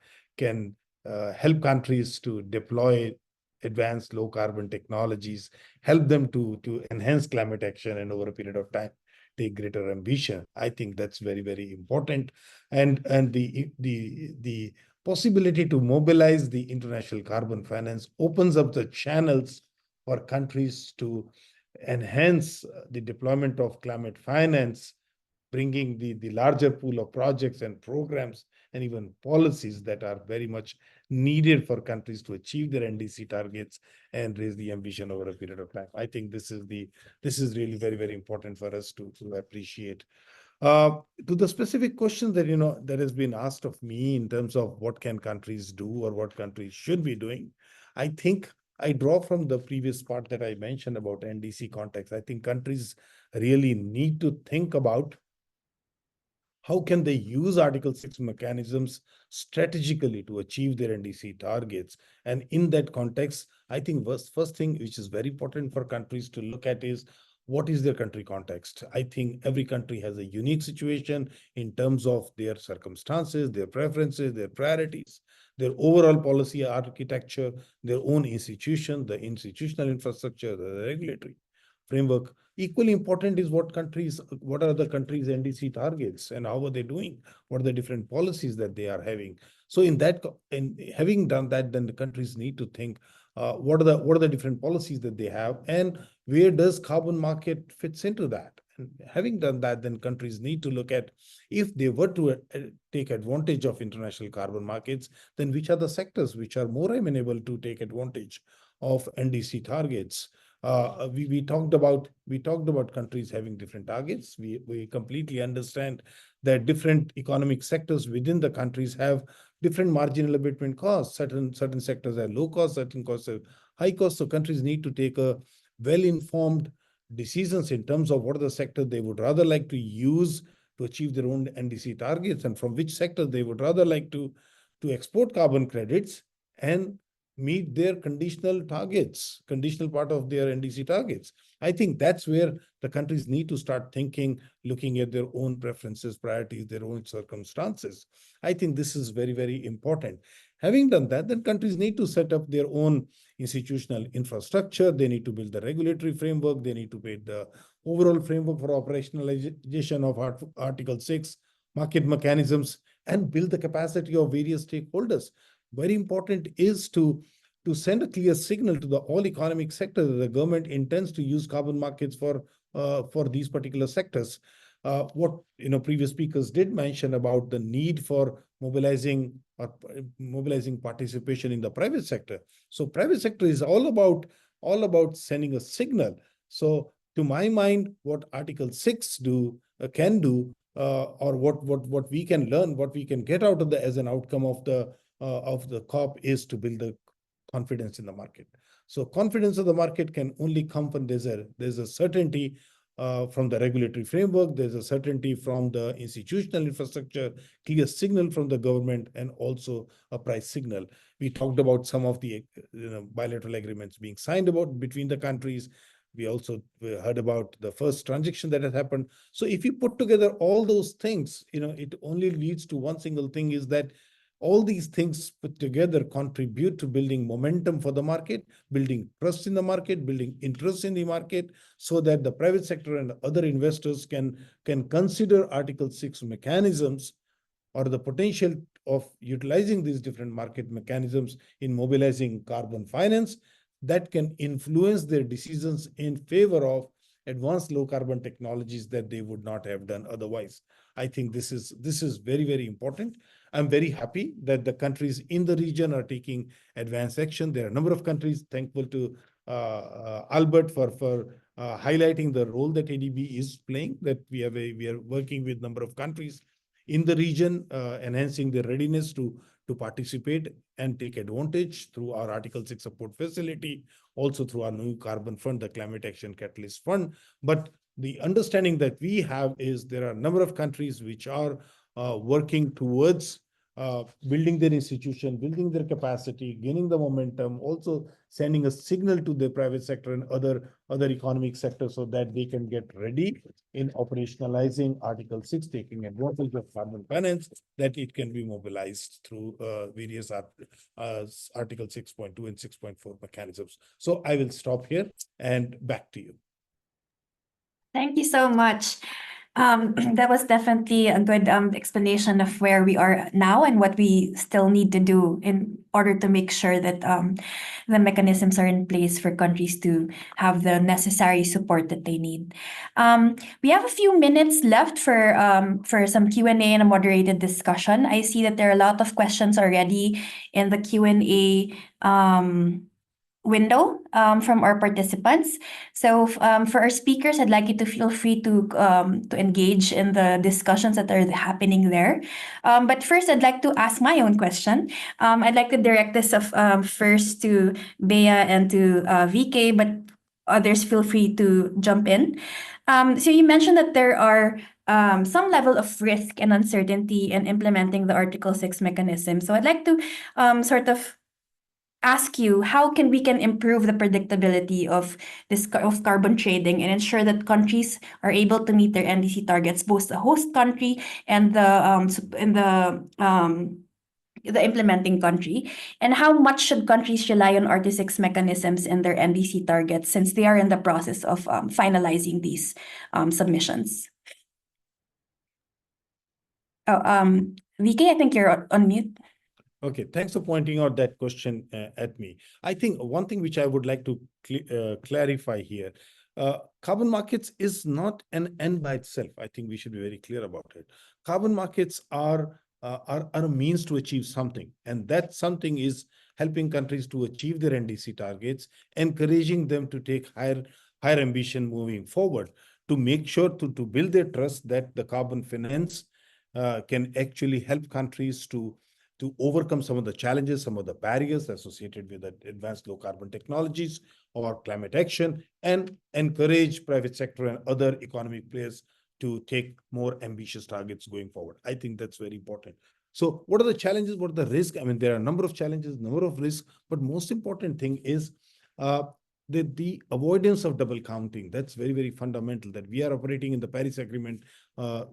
help countries to deploy advanced low carbon technologies, help them to enhance climate action, and over a period of time take greater ambition. I think that's very, very important. And the possibility to mobilize the international carbon finance opens up the channels for countries to enhance the deployment of climate finance, bringing the larger pool of projects and programs and even policies that are very much needed for countries to achieve their NDC targets and raise the ambition over a period of time. I think this is really very, very important for us to appreciate. To the specific question that has been asked of me in terms of what can countries do or what countries should be doing, I think I draw from the previous part that I mentioned about NDC context. I think countries really need to think about how can they use Article 6 mechanisms strategically to achieve their NDC targets. And in that context, I think first thing which is very important for countries to look at is what is their country context. I think every country has a unique situation in terms of their circumstances, their preferences, their priorities, their overall policy architecture, their own institution, the institutional infrastructure, the regulatory framework. Equally important is what are the countries' NDC targets and how are they doing? What are the different policies that they are having? So in having done that, then the countries need to think what are the different policies that they have, and where does carbon market fits into that? And having done that, then countries need to look at, if they were to take advantage of international carbon markets, then which are the sectors which are more amenable to take advantage of NDC targets. We talked about countries having different targets. We completely understand that different economic sectors within the countries have different marginal abatement costs. Certain sectors are low cost, certain costs are high cost. So countries need to take a well-informed decisions in terms of what are the sector they would rather like to use to achieve their own NDC targets, and from which sector they would rather like to export carbon credits, and meet their conditional targets, conditional part of their NDC targets. I think that's where the countries need to start thinking, looking at their own preferences, priorities, their own circumstances. I think this is very, very important. Having done that, then countries need to set up their own institutional infrastructure. They need to build the regulatory framework. They need to build the overall framework for operationalization of Article 6, market mechanisms, and build the capacity of various stakeholders. Very important is to send a clear signal to the all economic sector that the government intends to use carbon markets for these particular sectors. What previous speakers did mention about the need for mobilizing participation in the private sector. So private sector is all about sending a signal. So to my mind, what Article 6 can do, or what we can learn, what we can get out of as an outcome of the COP is to build the confidence in the market. So confidence of the market can only come when there's a certainty from the regulatory framework, there's a certainty from the institutional infrastructure, clear signal from the government, and also a price signal. We talked about some of the bilateral agreements being signed about between the countries. We also heard about the first transaction that has happened. So if you put together all those things, it only leads to one single thing, is that all these things put together contribute to building momentum for the market, building trust in the market, building interest in the market, so that the private sector and other investors can consider Article 6 mechanisms or the potential of utilizing these different market mechanisms in mobilizing carbon finance that can influence their decisions in favor of advanced low carbon technologies that they would not have done otherwise. I think this is very, very important. I'm very happy that the countries in the region are taking advanced action. There are a number of countries, thankful to Albert for highlighting the role that ADB is playing, that we are working with a number of countries in the region, enhancing their readiness to participate and take advantage through our Article 6 support facility, also through our new carbon fund, the Climate Action Catalyst Fund. But the understanding that we have is there are a number of countries which are working towards building their institution, building their capacity, gaining the momentum, also sending a signal to the private sector and other economic sectors so that they can get ready in operationalizing Article 6, taking advantage of carbon finance, that it can be mobilized through various Article 6.2 and 6.4 mechanisms. So I will stop here and back to you. Thank you so much. That was definitely a good explanation of where we are now and what we still need to do in order to make sure that the mechanisms are in place for countries to have the necessary support that they need. We have a few minutes left for some Q&A and a moderated discussion. I see that there are a lot of questions already in the Q&A window from our participants. So for our speakers, I'd like you to feel free to engage in the discussions that are happening there. But first, I'd like to ask my own question. I'd like to direct this first to Bea and to VK, but others feel free to jump in. So you mentioned that there are some level of risk and uncertainty in implementing the Article 6 mechanism. So I'd like to sort of ask you, how we can improve the predictability of carbon trading and ensure that countries are able to meet their NDC targets, both the host country and the implementing country, and how much should countries rely on Article 6 mechanisms in their NDC targets, since they are in the process of finalizing these submissions? VK, I think you're on mute. Okay, thanks for pointing out that question at me. I think one thing which I would like to clarify here, carbon markets is not an end by itself. I think we should be very clear about it. Carbon markets are a means to achieve something, and that something is helping countries to achieve their NDC targets, encouraging them to take higher ambition moving forward, to make sure to build their trust that the carbon finance can actually help countries to overcome some of the challenges, some of the barriers associated with the advanced low carbon technologies or climate action, and encourage private sector and other economic players to take more ambitious targets going forward. I think that's very important. So what are the challenges? What are the risks? I mean, there are a number of challenges, number of risks, but most important thing is the avoidance of double counting. That's very, very fundamental, that we are operating in the Paris Agreement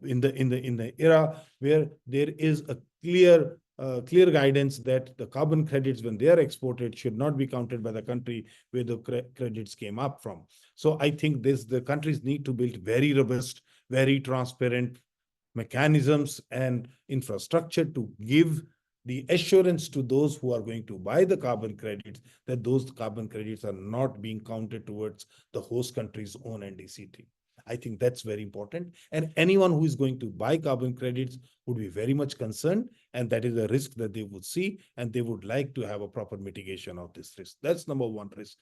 in the era where there is a clear guidance that the carbon credits, when they are exported, should not be counted by the country where the credits came up from. So I think the countries need to build very robust, very transparent mechanisms and infrastructure to give the assurance to those who are going to buy the carbon credits that those carbon credits are not being counted towards the host country's own NDCT. I think that's very important. And anyone who is going to buy carbon credits would be very much concerned, and that is a risk that they would see, and they would like to have a proper mitigation of this risk. That's number one risk.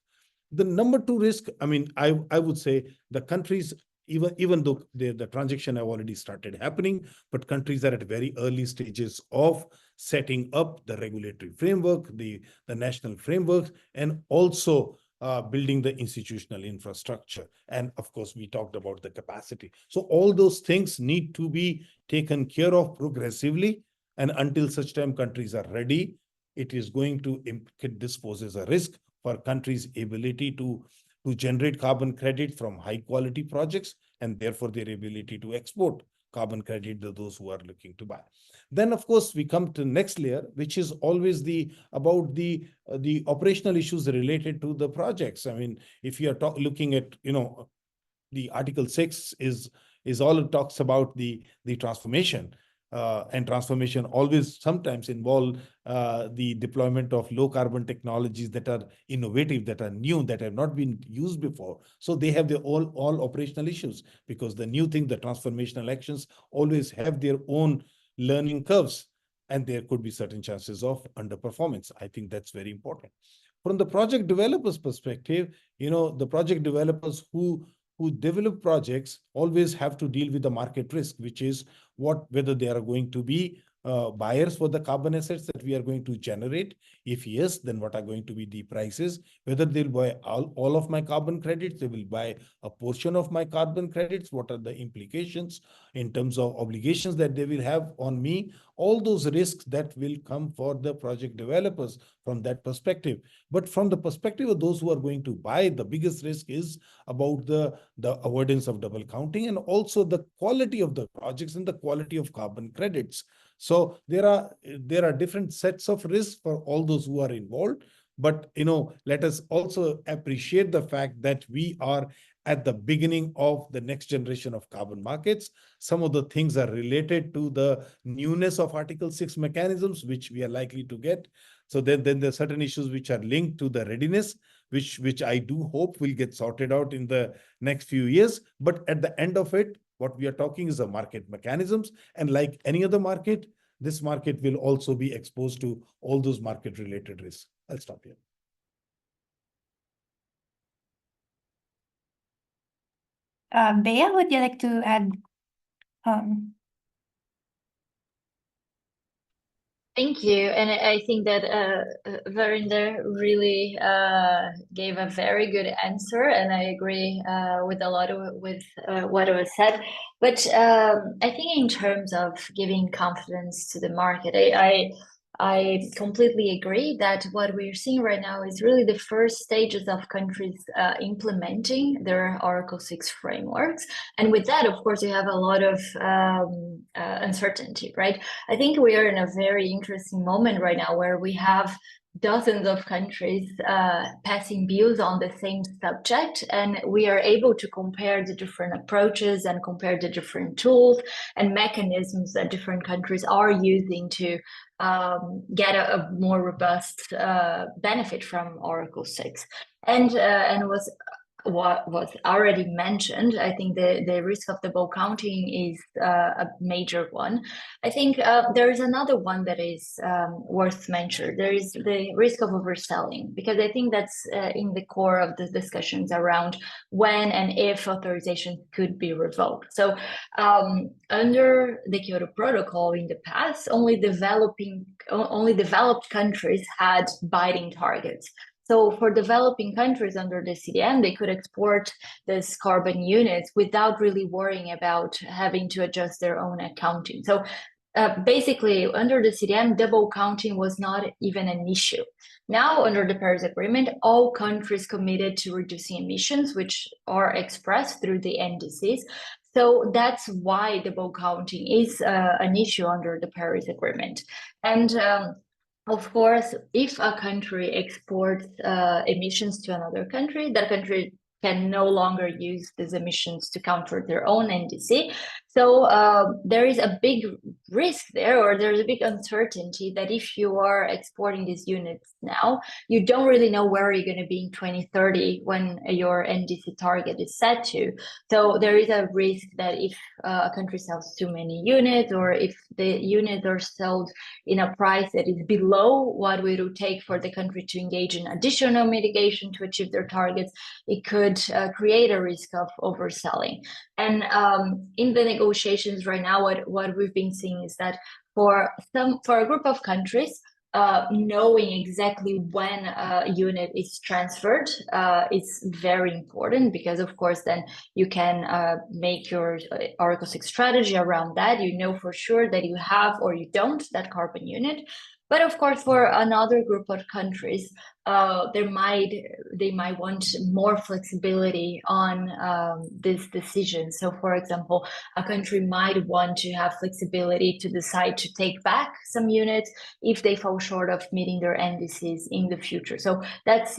The number two risk, I mean, I would say the countries, even though the transaction have already started happening, but countries are at very early stages of setting up the regulatory framework, the national framework, and also building the institutional infrastructure. And of course, we talked about the capacity. So all those things need to be taken care of progressively. And until such time countries are ready, it is going to, this poses a risk for countries' ability to generate carbon credit from high quality projects, and therefore their ability to export carbon credit to those who are looking to buy. Then, of course, we come to the next layer, which is always about the operational issues related to the projects. I mean, if you are looking at, the Article 6 is all it talks about the transformation. And transformation always sometimes involve the deployment of low carbon technologies that are innovative, that are new, that have not been used before. So they have their all operational issues, because the new thing, the transformational actions always have their own learning curves, and there could be certain chances of underperformance. I think that's very important. From the project developers' perspective, the project developers who develop projects always have to deal with the market risk, which is whether they are going to be buyers for the carbon assets that we are going to generate. If yes, then what are going to be the prices? Whether they'll buy all of my carbon credits, they will buy a portion of my carbon credits. What are the implications in terms of obligations that they will have on me? All those risks that will come for the project developers from that perspective. But from the perspective of those who are going to buy, the biggest risk is about the avoidance of double counting, and also the quality of the projects and the quality of carbon credits. So there are different sets of risks for all those who are involved. But let us also appreciate the fact that we are at the beginning of the next generation of carbon markets. Some of the things are related to the newness of Article 6 mechanisms, which we are likely to get. So then there are certain issues which are linked to the readiness, which I do hope will get sorted out in the next few years. But at the end of it, what we are talking is the market mechanisms. And like any other market, this market will also be exposed to all those market-related risks. I'll stop here. Bea, would you like to add? Thank you. And I think that Verinder really gave a very good answer, and I agree with a lot of what was said. But I think in terms of giving confidence to the market, I completely agree that what we're seeing right now is really the first stages of countries implementing their Article 6 frameworks. And with that, of course, you have a lot of uncertainty, right? I think we are in a very interesting moment right now where we have dozens of countries passing bills on the same subject, and we are able to compare the different approaches and compare the different tools and mechanisms that different countries are using to get a more robust benefit from Article 6. And what was already mentioned, I think the risk of double counting is a major one. I think there is another one that is worth mentioning. There is the risk of overselling, because I think that's in the core of the discussions around when and if authorization could be revoked. So under the Kyoto Protocol in the past, only developed countries had binding targets. So for developing countries under the CDM, they could export these carbon units without really worrying about having to adjust their own accounting. So basically under the CDM, double counting was not even an issue. Now, under the Paris Agreement, all countries committed to reducing emissions, which are expressed through the NDCs. So that's why double counting is an issue under the Paris Agreement. And of course, if a country exports emissions to another country, that country can no longer use these emissions to counter their own NDC. So there is a big risk there, or there's a big uncertainty that if you are exporting these units now, you don't really know where you're going to be in 2030 when your NDC target is set to. So there is a risk that if a country sells too many units, or if the units are sold in a price that is below what it would take for the country to engage in additional mitigation to achieve their targets, it could create a risk of overselling. And in the negotiations right now, what we've been seeing is that for a group of countries, knowing exactly when a unit is transferred is very important, because of course then you can make your Article 6 strategy around that. You know for sure that you have or you don't that carbon unit. But of course, for another group of countries, they might want more flexibility on this decision. So, for example, a country might want to have flexibility to decide to take back some units if they fall short of meeting their NDCs in the future. So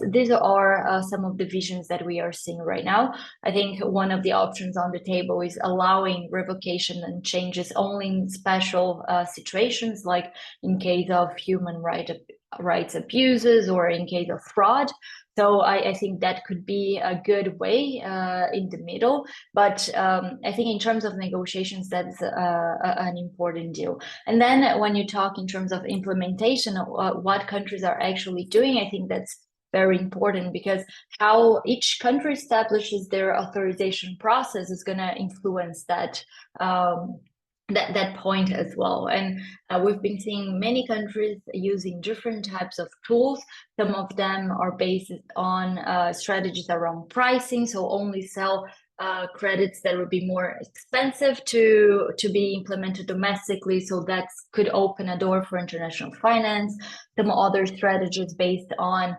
these are some of the visions that we are seeing right now. I think one of the options on the table is allowing revocation and changes only in special situations, like in case of human rights abuses or in case of fraud. So I think that could be a good way in the middle. But I think in terms of negotiations, that's an important deal. And then when you talk in terms of implementation, what countries are actually doing, I think that's very important, because how each country establishes their authorization process is going to influence that that point as well. And we've been seeing many countries using different types of tools. Some of them are based on strategies around pricing, so only sell credits that would be more expensive to be implemented domestically, so that could open a door for international finance. Some other strategies based on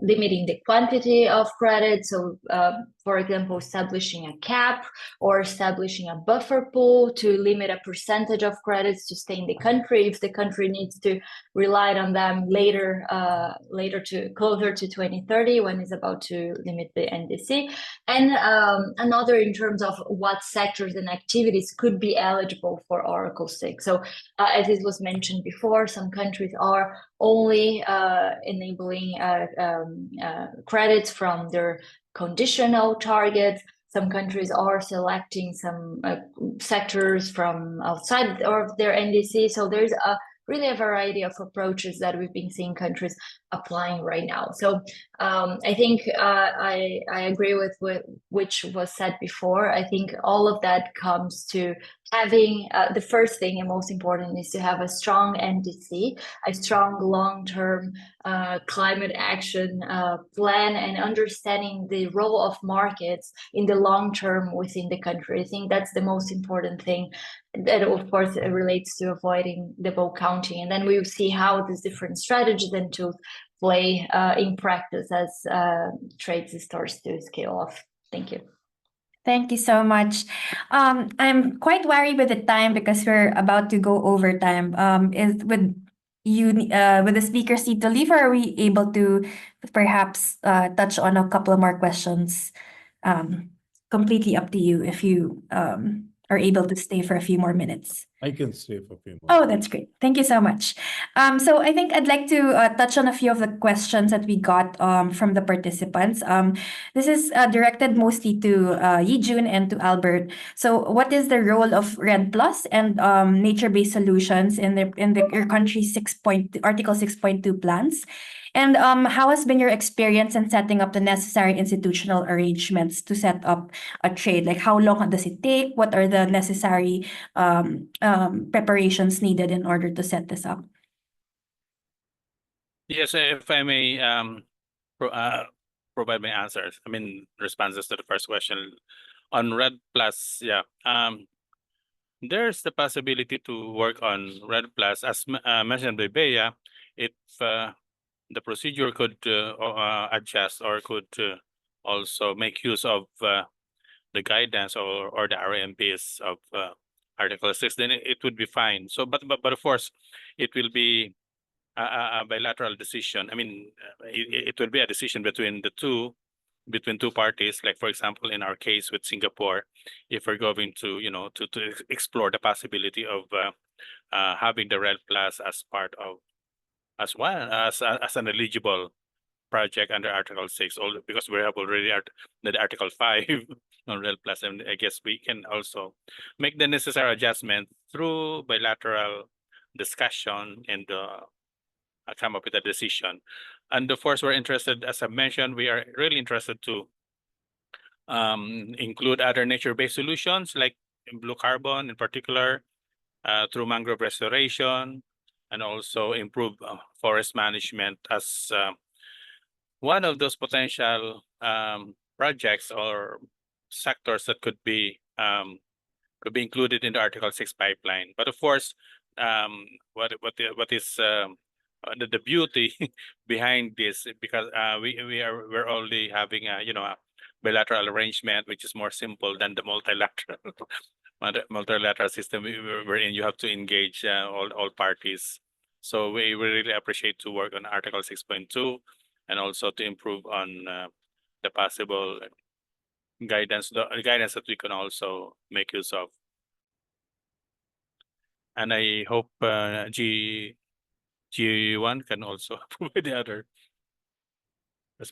limiting the quantity of credit, so for example, establishing a cap or establishing a buffer pool to limit a percentage of credits to stay in the country if the country needs to rely on them later to closer to 2030 when it's about to limit the NDC. And another in terms of what sectors and activities could be eligible for Article 6. So as it was mentioned before, some countries are only enabling credits from their conditional targets. Some countries are selecting some sectors from outside of their NDC. So there's really a variety of approaches that we've been seeing countries applying right now. So I think I agree with which was said before. I think all of that comes to having the first thing and most important is to have a strong NDC, a strong long-term climate action plan, and understanding the role of markets in the long term within the country. I think that's the most important thing. That of course relates to avoiding double counting, and then we will see how these different strategies and tools play in practice as trade starts to scale off. Thank you. Thank you so much. I'm quite worried with the time because we're about to go over time. With the speakers need to leave, or are we able to perhaps touch on a couple of more questions? Completely up to you if you are able to stay for a few more minutes. I can stay for a few more. Oh, that's great. Thank you so much. So I think I'd like to touch on a few of the questions that we got from the participants. This is directed mostly to Yijun and to Albert. So what is the role of REDD+ and nature-based solutions in your country's Article 6.2 plans? And how has been your experience in setting up the necessary institutional arrangements to set up a trade? Like how long does it take? What are the necessary preparations needed in order to set this up? Yes, if I may provide my answers. I mean, responses to the first question on REDD+. Yeah. there's the possibility to work on Red Plus, as mentioned by Bea, if the procedure could adjust or could also make use of the guidance or the RMPs of Article 6, then it would be fine. So, but of course, it will be a bilateral decision. I mean, it will be a decision between two parties. Like for example, in our case with Singapore, if we're going to to explore the possibility of having the Red Plus as part of as an eligible project under Article 6, because we have already the Article 5 on Red Plus, and I guess we can also make the necessary adjustment through bilateral discussion and come up with a decision. And of course, we're interested, as I mentioned, we are really interested to include other nature-based solutions like blue carbon in particular, through mangrove restoration, and also improve forest management as one of those potential projects or sectors that could be included in the Article 6 pipeline. But of course, what is the beauty behind this, because we're only having a a bilateral arrangement, which is more simple than the multilateral system wherein you have to engage all parties. So we really appreciate to work on Article 6.2 and also to improve on the possible guidance that we can also make use of. And I hope G1 can also provide the other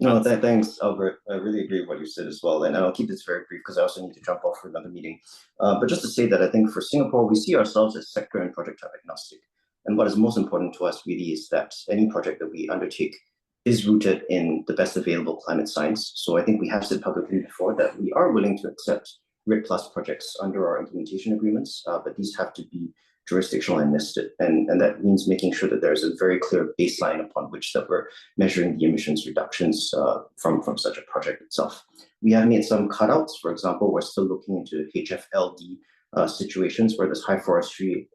No, response. thanks, Albert. I really agree with what you said as well, and I'll keep this very brief because I also need to jump off for another meeting. But just to say that I think for Singapore, we see ourselves as sector and project type agnostic. And what is most important to us really is that any project that we undertake is rooted in the best available climate science. So I think we have said publicly before that we are willing to accept RID Plus projects under our implementation agreements, but these have to be jurisdictional and nested. And that means making sure that there's a very clear baseline upon which that we're measuring the emissions reductions from such a project itself. We have made some cutouts. For example, we're still looking into HFLD situations where there's high forestry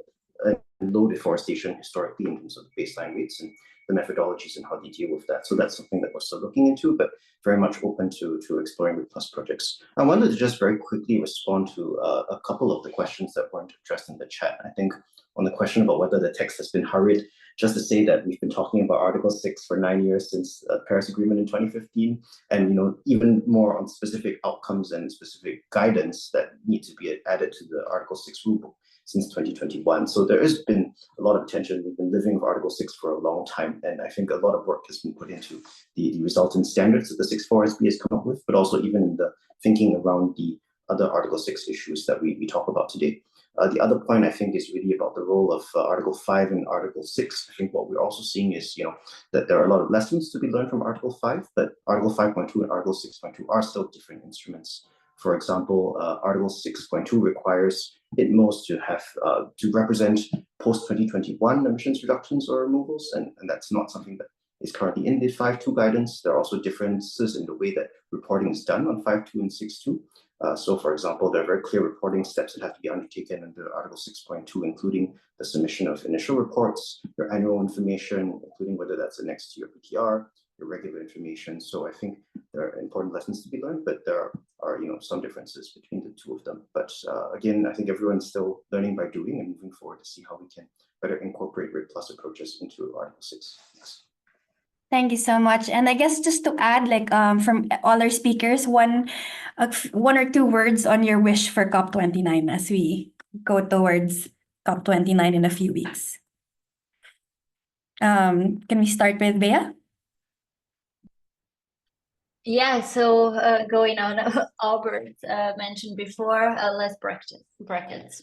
and low deforestation historically in terms of the baseline rates and the methodologies and how they deal with that. So that's something that we're still looking into, but very much open to exploring RID Plus projects. I wanted to just very quickly respond to a couple of the questions that weren't addressed in the chat. I think on the question about whether the text has been hurried, just to say that we've been talking about Article 6 for 9 years since the Paris Agreement in 2015, and even more on specific outcomes and specific guidance that need to be added to the Article 6 rulebook since 2021. So there has been a lot of attention. We've been living with Article 6 for a long time, and I think a lot of work has been put into the resultant standards that the 6.4 SB has come up with, but also even in the thinking around the other Article 6 issues that we talk about today. The other point I think is really about the role of Article 5 and Article 6. I think what we're also seeing is, that there are a lot of lessons to be learned from Article 5, but Article 5.2 and Article 6.2 are still different instruments. For example, Article 6.2 requires ITMOs to have to represent post-2021 emissions reductions or removals, and that's not something that is currently in the 5.2 guidance. There are also differences in the way that reporting is done on 5.2 and 6.2. So, for example, there are very clear reporting steps that have to be undertaken under Article 6.2, including the submission of initial reports, your annual information, including whether that's annexed to your PTR, your regular information. So I think there are important lessons to be learned, but there are some differences between the two of them. But again, I think everyone's still learning by doing and moving forward to see how we can better incorporate RID Plus approaches into Article 6. Thanks. Thank you so much. And I guess just to add, from all our speakers, one or two words on your wish for COP29 as we go towards COP29 in a few weeks. Can we start with Bea? Yeah, so going on, Albert mentioned before, less brackets.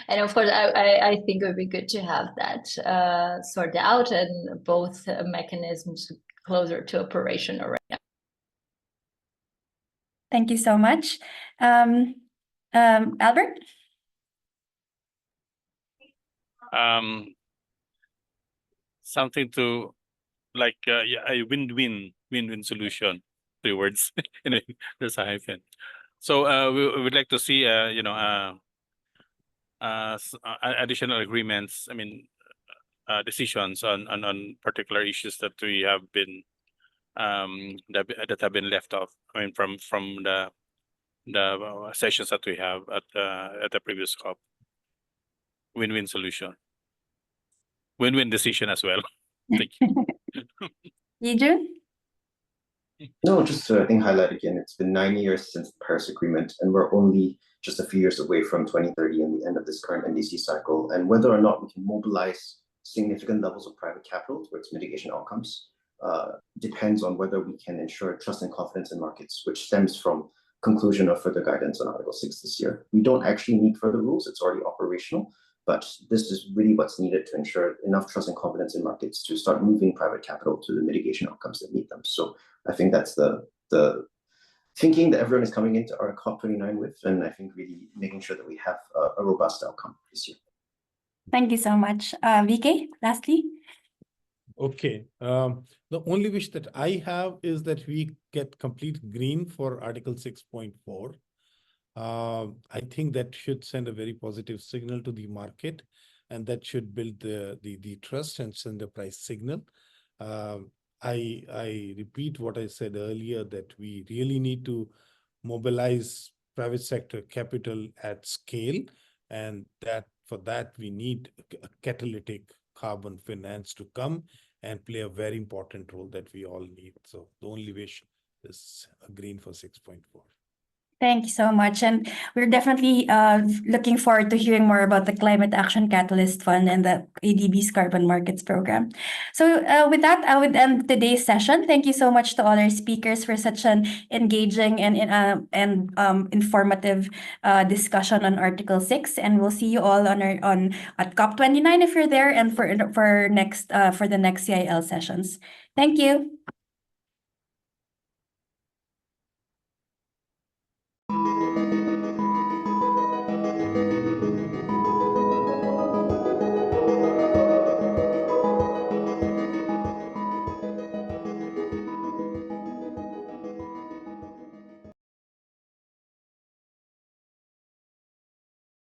And of course, I think it would be good to have that sorted out and both mechanisms closer to operation already. Thank you so much. Albert? Something to like a win-win solution. 3 words. Anyway, there's a hyphen. So we would like to see additional agreements. I mean, decisions on particular issues that we have been that have been left off. I mean, from the sessions that we have at the previous COP. Win-win solution. Win-win decision as well. Thank you. Yijun? No, just to, I think, highlight again, it's been 9 years since the Paris Agreement, and we're only just a few years away from 2030 and the end of this current NDC cycle. And whether or not we can mobilize significant levels of private capital towards mitigation outcomes depends on whether we can ensure trust and confidence in markets, which stems from conclusion of further guidance on Article 6 this year. We don't actually need further rules, it's already operational, but this is really what's needed to ensure enough trust and confidence in markets to start moving private capital to the mitigation outcomes that need them. So I think that's the thinking that everyone is coming into our COP29 with, and I think really making sure that we have a robust outcome this year. Thank you so much. VK, lastly. Okay, the only wish that I have is that we get complete green for Article 6.4. I think that should send a very positive signal to the market, and that should build the trust and send a price signal. I repeat what I said earlier, that we really need to mobilize private sector capital at scale, and that for that we need a catalytic carbon finance to come and play a very important role that we all need. So the only wish is a green for 6.4. Thank you so much. And we're definitely looking forward to hearing more about the Climate Action Catalyst Fund and the ADB's Carbon Markets Program. So with that, I would end today's session. Thank you so much to all our speakers for such an engaging and informative discussion on Article 6. And we'll see you all at COP29 if you're there, and for the next CIL sessions. Thank you.